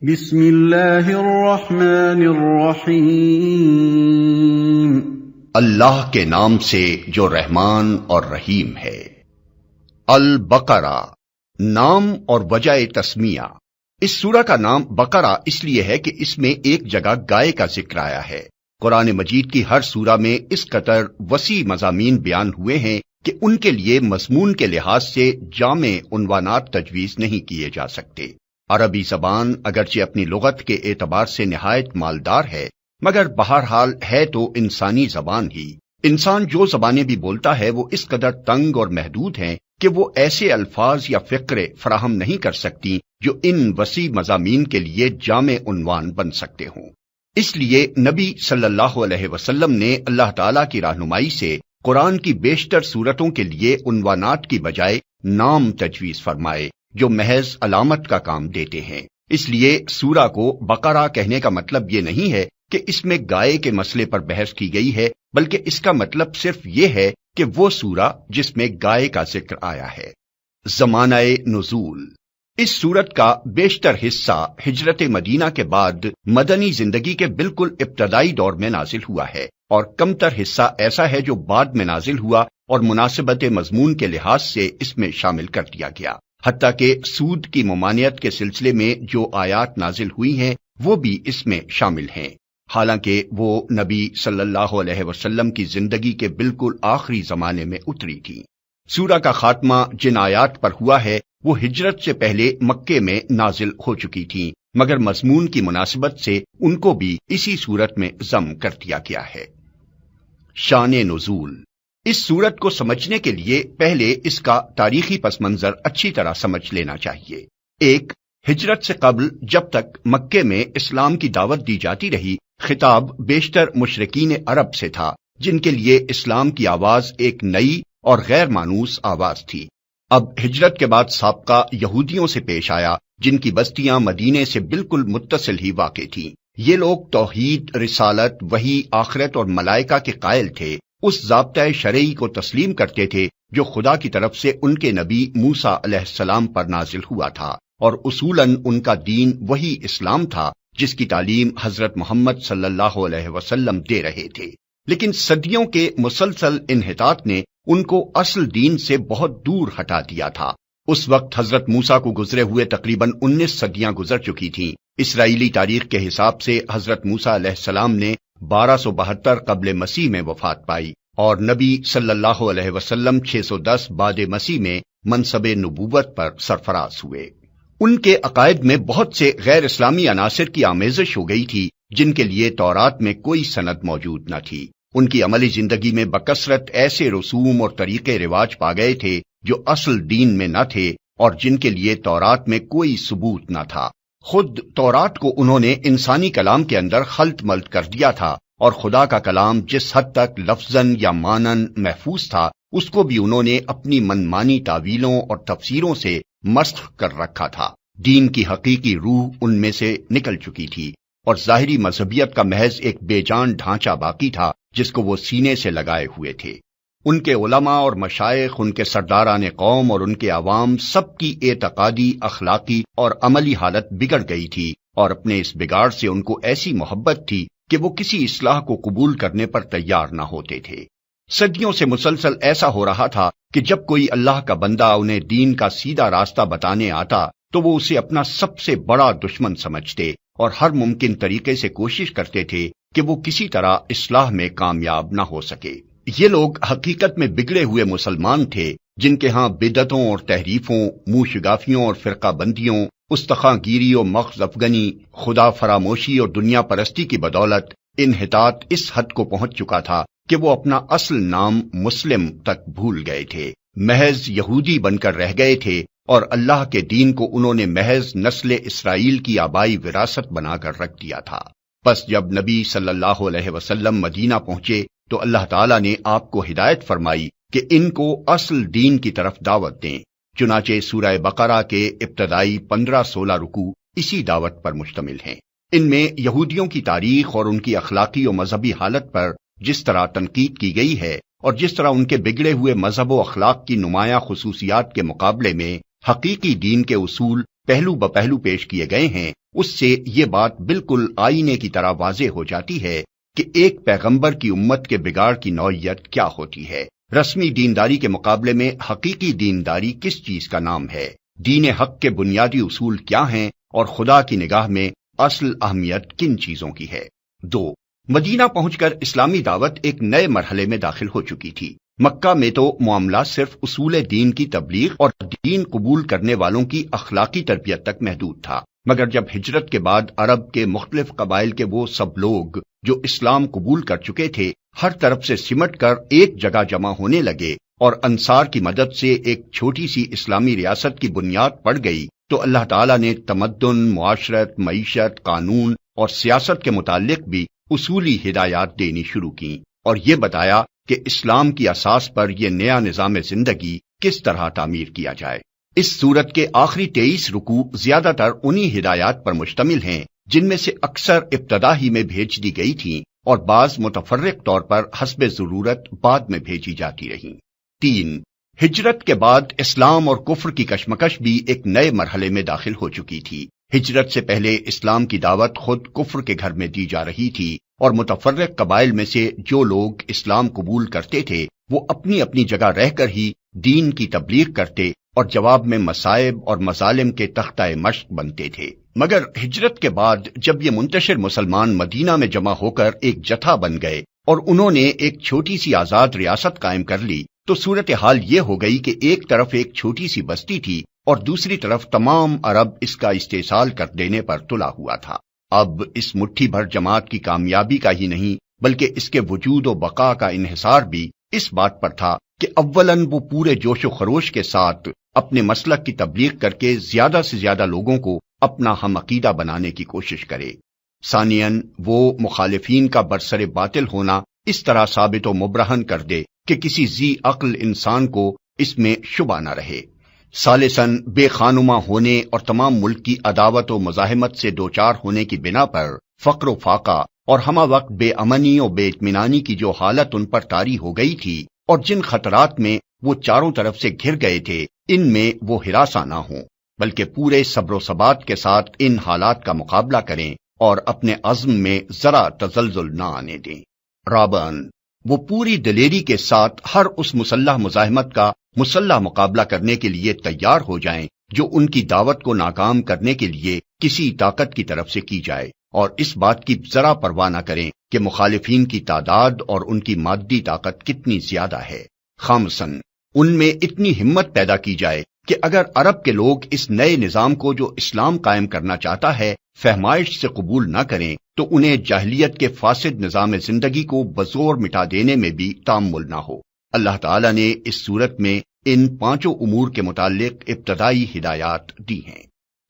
بسم اللہ الرحمن الرحیم۔ اللہ کے نام سے جو رحمان اور رحیم ہے۔ البقرہ نام اور وجہ تسمیہ۔ اس سورہ کا نام بقرہ اس لیے ہے کہ اس میں ایک جگہ گائے کا ذکر آیا ہے۔ قرآن مجید کی ہر سورہ میں اس قدر وسیع مضامین بیان ہوئے ہیں کہ ان کے لیے مضمون کے لحاظ سے جامع عنوانات تجویز نہیں کیے جا سکتے۔ عربی زبان اگرچہ اپنی لغت کے اعتبار سے نہایت مالدار ہے، مگر بہرحال ہے تو انسانی زبان ہی۔ انسان جو زبانیں بھی بولتا ہے وہ اس قدر تنگ اور محدود ہیں کہ وہ ایسے الفاظ یا فقرے فراہم نہیں کر سکتی جو ان وسیع مضامین کے لیے جامع عنوان بن سکتے ہوں۔ اس لیے نبی صلی اللہ علیہ وسلم نے اللہ تعالیٰ کی رہنمائی سے قرآن کی بیشتر صورتوں کے لیے عنوانات کی بجائے نام تجویز فرمائے جو محض علامت کا کام دیتے ہیں۔ اس لیے سورہ کو بقرہ کہنے کا مطلب یہ نہیں ہے کہ اس میں گائے کے مسئلے پر بحث کی گئی ہے، بلکہ اس کا مطلب صرف یہ ہے کہ وہ سورہ جس میں گائے کا ذکر آیا ہے۔ زمانہ نزول۔ اس سورت کا بیشتر حصہ ہجرت مدینہ کے بعد مدنی زندگی کے بالکل ابتدائی دور میں نازل ہوا ہے، اور کمتر حصہ ایسا ہے جو بعد میں نازل ہوا اور مناسبت مضمون کے لحاظ سے اس میں شامل کر دیا گیا۔ حتیٰ کہ سود کی ممانعت کے سلسلے میں جو آیات نازل ہوئی ہیں وہ بھی اس میں شامل ہیں، حالانکہ وہ نبی صلی اللہ علیہ وسلم کی زندگی کے بالکل آخری زمانے میں اتری تھی۔ سورہ کا خاتمہ جن آیات پر ہوا ہے وہ ہجرت سے پہلے مکے میں نازل ہو چکی تھیں، مگر مضمون کی مناسبت سے ان کو بھی اسی صورت میں ضم کر دیا گیا ہے۔ شان نزول۔ اس سورت کو سمجھنے کے لیے پہلے اس کا تاریخی پس منظر اچھی طرح سمجھ لینا چاہیے۔ ایک، ہجرت سے قبل جب تک مکے میں اسلام کی دعوت دی جاتی رہی، خطاب بیشتر مشرکین عرب سے تھا، جن کے لیے اسلام کی آواز ایک نئی اور غیر مانوس آواز تھی۔ اب ہجرت کے بعد سابقہ یہودیوں سے پیش آیا، جن کی بستیاں مدینے سے بالکل متصل ہی واقع تھیں۔ یہ لوگ توحید، رسالت، وحی، آخرت اور ملائکہ کے قائل تھے، اس ضابطۂ شرعی کو تسلیم کرتے تھے جو خدا کی طرف سے ان کے نبی موسیٰ علیہ السلام پر نازل ہوا تھا، اور اصولاً ان کا دین وہی اسلام تھا جس کی تعلیم حضرت محمد صلی اللہ علیہ وسلم دے رہے تھے۔ لیکن صدیوں کے مسلسل انحطاط نے ان کو اصل دین سے بہت دور ہٹا دیا تھا۔ اس وقت حضرت موسیٰ کو گزرے ہوئے تقریباً 19 صدیاں گزر چکی تھیں۔ اسرائیلی تاریخ کے حساب سے حضرت موسیٰ علیہ السلام نے 1272 قبل مسیح میں وفات پائی، اور نبی صلی اللہ علیہ وسلم 610 بعد مسیح میں منصب نبوت پر سرفراز ہوئے۔ ان کے عقائد میں بہت سے غیر اسلامی عناصر کی آمیزش ہو گئی تھی جن کے لیے تورات میں کوئی سند موجود نہ تھی۔ ان کی عملی زندگی میں بکثرت ایسے رسوم اور طریقے رواج پا گئے تھے جو اصل دین میں نہ تھے اور جن کے لیے تورات میں کوئی ثبوت نہ تھا۔ خود تورات کو انہوں نے انسانی کلام کے اندر خلط ملط کر دیا تھا، اور خدا کا کلام جس حد تک لفظاً یا معناً محفوظ تھا اس کو بھی انہوں نے اپنی منمانی تعویلوں اور تفسیروں سے مسخ کر رکھا تھا۔ دین کی حقیقی روح ان میں سے نکل چکی تھی، اور ظاہری مذہبیت کا محض ایک بے جان ڈھانچہ باقی تھا جس کو وہ سینے سے لگائے ہوئے تھے۔ ان کے علماء اور مشائخ، ان کے سرداران قوم اور ان کے عوام سب کی اعتقادی، اخلاقی اور عملی حالت بگڑ گئی تھی، اور اپنے اس بگاڑ سے ان کو ایسی محبت تھی کہ وہ کسی اصلاح کو قبول کرنے پر تیار نہ ہوتے تھے۔ صدیوں سے مسلسل ایسا ہو رہا تھا کہ جب کوئی اللہ کا بندہ انہیں دین کا سیدھا راستہ بتانے آتا تو وہ اسے اپنا سب سے بڑا دشمن سمجھتے اور ہر ممکن طریقے سے کوشش کرتے تھے کہ وہ کسی طرح اصلاح میں کامیاب نہ ہو سکے۔ یہ لوگ حقیقت میں بگڑے ہوئے مسلمان تھے جن کے ہاں بدعتوں اور تحریفوں، منہ شگافیوں اور فرقہ بندیوں، استخاں گیری اور مغز افغنی، خدا فراموشی اور دنیا پرستی کی بدولت انحطاط اس حد کو پہنچ چکا تھا کہ وہ اپنا اصل نام مسلم تک بھول گئے تھے، محض یہودی بن کر رہ گئے تھے، اور اللہ کے دین کو انہوں نے محض نسل اسرائیل کی آبائی وراثت بنا کر رکھ دیا تھا۔ پس جب نبی صلی اللہ علیہ وسلم مدینہ پہنچے تو اللہ تعالیٰ نے آپ کو ہدایت فرمائی کہ ان کو اصل دین کی طرف دعوت دیں۔ چنانچہ سورہ بقرہ کے ابتدائی 15-16 رکوع اسی دعوت پر مشتمل ہیں۔ ان میں یہودیوں کی تاریخ اور ان کی اخلاقی و مذہبی حالت پر جس طرح تنقید کی گئی ہے، اور جس طرح ان کے بگڑے ہوئے مذہب و اخلاق کی نمایاں خصوصیات کے مقابلے میں حقیقی دین کے اصول پہلو بپہلو پیش کیے گئے ہیں، اس سے یہ بات بالکل آئینے کی طرح واضح ہو جاتی ہے کہ ایک پیغمبر کی امت کے بگاڑ کی نوعیت کیا ہوتی ہے۔ رسمی دینداری کے مقابلے میں حقیقی دینداری کس چیز کا نام ہے، دین حق کے بنیادی اصول کیا ہیں، اور خدا کی نگاہ میں اصل اہمیت کن چیزوں کی ہے۔ 2، مدینہ پہنچ کر اسلامی دعوت ایک نئے مرحلے میں داخل ہو چکی تھی۔ مکہ میں تو معاملہ صرف اصول دین کی تبلیغ اور دین قبول کرنے والوں کی اخلاقی تربیت تک محدود تھا، مگر جب ہجرت کے بعد عرب کے مختلف قبائل کے وہ سب لوگ جو اسلام قبول کر چکے تھے ہر طرف سے سمٹ کر ایک جگہ جمع ہونے لگے اور انصار کی مدد سے ایک چھوٹی سی اسلامی ریاست کی بنیاد پڑ گئی، تو اللہ تعالیٰ نے تمدن، معاشرت، معیشت، قانون اور سیاست کے متعلق بھی اصولی ہدایات دینی شروع کی اور یہ بتایا کہ اسلام کی اساس پر یہ نیا نظام زندگی کس طرح تعمیر کیا جائے۔ اس سورت کے آخری 23 رکوع زیادہ تر انہی ہدایات پر مشتمل ہیں جن میں سے اکثر ابتدا ہی میں بھیج دی گئی تھیں اور بعض متفرق طور پر حسب ضرورت بعد میں بھیجی جاتی رہیں۔ 3، ہجرت کے بعد اسلام اور کفر کی کشمکش بھی ایک نئے مرحلے میں داخل ہو چکی تھی۔ ہجرت سے پہلے اسلام کی دعوت خود کفر کے گھر میں دی جا رہی تھی اور متفرق قبائل میں سے جو لوگ اسلام قبول کرتے تھے وہ اپنی اپنی جگہ رہ کر ہی دین کی تبلیغ کرتے اور جواب میں مصائب اور مظالم کے تختہ مشق بنتے تھے۔ مگر ہجرت کے بعد جب یہ منتشر مسلمان مدینہ میں جمع ہو کر ایک جتھا بن گئے اور انہوں نے ایک چھوٹی سی آزاد ریاست قائم کر لی تو صورتحال یہ ہو گئی کہ ایک طرف ایک چھوٹی سی بستی تھی اور دوسری طرف تمام عرب اس کا استحصال کر دینے پر تلا ہوا تھا۔ اب اس مٹھی بھر جماعت کی کامیابی کا ہی نہیں بلکہ اس کے وجود و بقا کا انحصار بھی اس بات پر تھا کہ اولاً وہ پورے جوش و خروش کے ساتھ اپنے مسلک کی تبلیغ کر کے زیادہ سے زیادہ لوگوں کو اپنا ہم عقیدہ بنانے کی کوشش کرے، ثانیاً وہ مخالفین کا برسر باطل ہونا اس طرح ثابت و مبرہن کر دے کہ کسی ذی عقل انسان کو اس میں شبہ نہ رہے، ثالثاً بے خانما ہونے اور تمام ملک کی عداوت و مزاحمت سے دوچار ہونے کی بنا پر فقر و فاقہ اور ہمہ وقت بے امنی اور بے اطمینانی کی جو حالت ان پر طاری ہو گئی تھی اور جن خطرات میں وہ چاروں طرف سے گھر گئے تھے ان میں وہ ہراساں نہ ہوں بلکہ پورے صبر و ثبات کے ساتھ ان حالات کا مقابلہ کریں اور اپنے عزم میں ذرا تزلزل نہ آنے دیں۔ رابعاً وہ پوری دلیری کے ساتھ ہر اس مسلح مزاحمت کا مسلح مقابلہ کرنے کے لیے تیار ہو جائیں جو ان کی دعوت کو ناکام کرنے کے لیے کسی طاقت کی طرف سے کی جائے، اور اس بات کی ذرا پرواہ نہ کریں کہ مخالفین کی تعداد اور ان کی مادی طاقت کتنی زیادہ ہے۔ خامساً ان میں اتنی ہمت پیدا کی جائے کہ اگر عرب کے لوگ اس نئے نظام کو جو اسلام قائم کرنا چاہتا ہے فہمائش سے قبول نہ کریں تو انہیں جاہلیت کے فاسد نظام زندگی کو بزور مٹا دینے میں بھی تامل نہ ہو۔ اللہ تعالیٰ نے اس صورت میں ان 5 امور کے متعلق ابتدائی ہدایات دی ہیں۔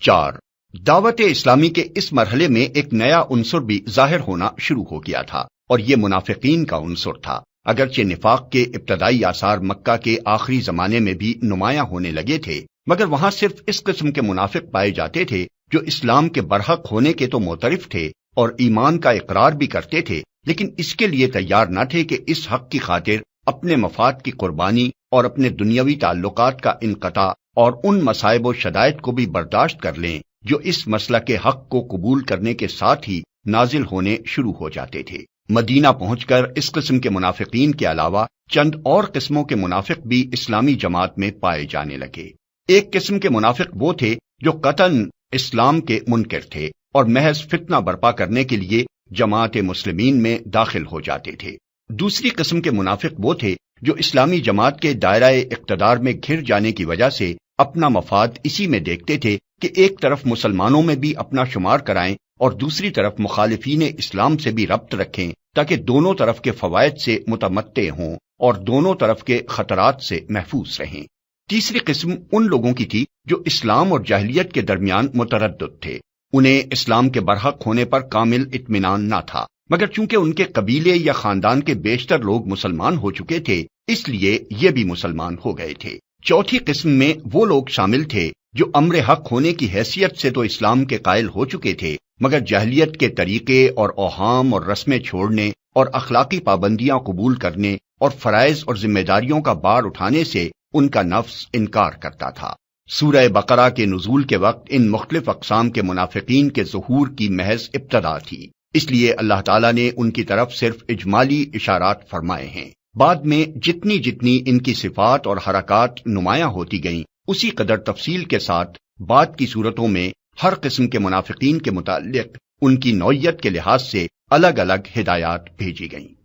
4، دعوت اسلامی کے اس مرحلے میں ایک نیا عنصر بھی ظاہر ہونا شروع ہو گیا تھا اور یہ منافقین کا عنصر تھا۔ اگرچہ نفاق کے ابتدائی آثار مکہ کے آخری زمانے میں بھی نمایاں ہونے لگے تھے مگر وہاں صرف اس قسم کے منافق پائے جاتے تھے جو اسلام کے برحق ہونے کے تو معترف تھے اور ایمان کا اقرار بھی کرتے تھے لیکن اس کے لیے تیار نہ تھے کہ اس حق کی خاطر اپنے مفاد کی قربانی اور اپنے دنیاوی تعلقات کا انقطاع اور ان مصائب و شدائد کو بھی برداشت کر لیں جو اس مسلک کے حق کو قبول کرنے کے ساتھ ہی نازل ہونے شروع ہو جاتے تھے۔ مدینہ پہنچ کر اس قسم کے منافقین کے علاوہ چند اور قسموں کے منافق بھی اسلامی جماعت میں پائے جانے لگے۔ ایک قسم کے منافق وہ تھے جو قطعاً اسلام کے منکر تھے اور محض فتنہ برپا کرنے کے لیے جماعت مسلمین میں داخل ہو جاتے تھے۔ دوسری قسم کے منافق وہ تھے جو اسلامی جماعت کے دائرہ اقتدار میں گھر جانے کی وجہ سے اپنا مفاد اسی میں دیکھتے تھے کہ ایک طرف مسلمانوں میں بھی اپنا شمار کرائیں اور دوسری طرف مخالفین اسلام سے بھی ربط رکھیں تاکہ دونوں طرف کے فوائد سے متمتع ہوں اور دونوں طرف کے خطرات سے محفوظ رہیں۔ تیسری قسم ان لوگوں کی تھی جو اسلام اور جاہلیت کے درمیان متردد تھے۔ انہیں اسلام کے برحق ہونے پر کامل اطمینان نہ تھا مگر چونکہ ان کے قبیلے یا خاندان کے بیشتر لوگ مسلمان ہو چکے تھے اس لیے یہ بھی مسلمان ہو گئے تھے۔ چوتھی قسم میں وہ لوگ شامل تھے جو امر حق ہونے کی حیثیت سے تو اسلام کے قائل ہو چکے تھے مگر جاہلیت کے طریقے اور اوہام اور رسمیں چھوڑنے اور اخلاقی پابندیاں قبول کرنے اور فرائض اور ذمہ داریوں کا بار اٹھانے سے ان کا نفس انکار کرتا تھا۔ سورہ بقرہ کے نزول کے وقت ان مختلف اقسام کے منافقین کے ظہور کی محض ابتدا تھی، اس لیے اللہ تعالیٰ نے ان کی طرف صرف اجمالی اشارات فرمائے ہیں۔ بعد میں جتنی جتنی ان کی صفات اور حرکات نمایاں ہوتی گئیں، اسی قدر تفصیل کے ساتھ بعد کی صورتوں میں ہر قسم کے منافقین کے متعلق ان کی نوعیت کے لحاظ سے الگ الگ ہدایات بھیجی گئیں۔